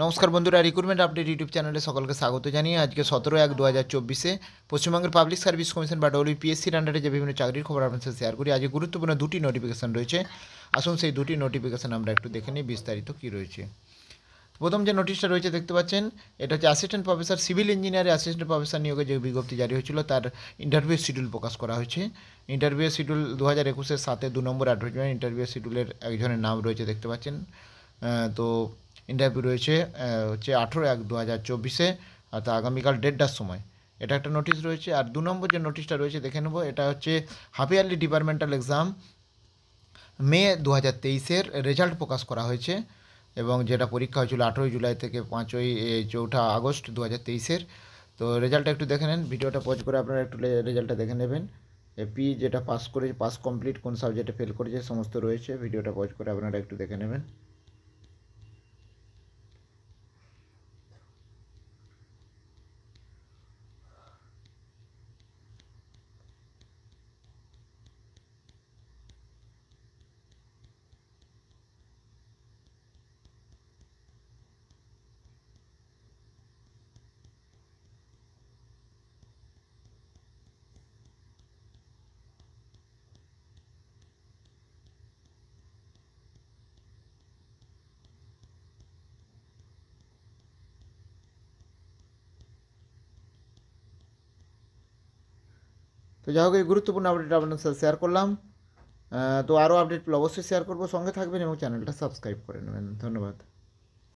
নমস্কার বন্ধুরা, recruitment update YouTube চ্যানেলে সকলকে স্বাগত জানিয়ে আজকে 17/1/2024 পশ্চিমবঙ্গের পাবলিক সার্ভিস কমিশন বা ডব্লিউপিএসসির আন্ডারে যে বিভিন্ন চাকরির খবর আপনার সাথে শেয়ার করি। আজকে গুরুত্বপূর্ণ দুটি নোটিফিকেশন রয়েছে। আসুন সেই দুটি নোটিফিকেশন আমরা একটু দেখে নিই বিস্তারিত কী রয়েছে। প্রথম যে নোটিশটা রয়েছে দেখতে পাচ্ছেন, এটা হচ্ছে অ্যাসিস্ট্যান্ট প্রফেসর সিভিল ইঞ্জিনিয়ারে অ্যাসিস্ট্যান্ট প্রফেসর নিয়োগে যে বিজ্ঞপ্তি জারি হয়েছিল তার ইন্টারভিউ শিডিউল প্রকাশ করা হয়েছে। ইন্টারভিউ শিডিউল 2021-এর 7-2 নম্বর অ্যাডভার্টাইজমেন্ট। ইন্টারভিউ শিডিউলের একজনের নাম রয়েছে দেখতে পাচ্ছেন। তো ইন্টারভিউ রয়েছে হচ্ছে 18/1/2024 অর্থাৎ আগামীকাল 1:30টার সময়। এটা একটা নোটিশ রয়েছে। আর 2 নম্বর যে নোটিশটা রয়েছে দেখে নেব, এটা হচ্ছে হাফ ইয়ারলি ডিপার্টমেন্টাল এক্সাম মে 2023-এর রেজাল্ট প্রকাশ করা হয়েছে এবং যেটা পরীক্ষা হয়েছিল 18 জুলাই থেকে 4 আগস্ট 2023-এর। তো রেজাল্টটা একটু দেখে নেন, ভিডিওটা পজ করে আপনারা একটু রেজাল্টটা দেখে নেবেন। এপি যেটা পাস করেছে, পাস কমপ্লিট, কোন সাবজেক্টে ফেল করেছে সমস্ত রয়েছে, ভিডিওটা পজ করে আপনারা একটু দেখে নেবেন। তো যাই হোক, এই গুরুত্বপূর্ণ আপডেট আপনার সাথে শেয়ার করলাম। তো আরও আপডেট অবশ্যই শেয়ার করবো, সঙ্গে থাকবেন এবং চ্যানেলটা সাবস্ক্রাইব করে নেবেন। ধন্যবাদ।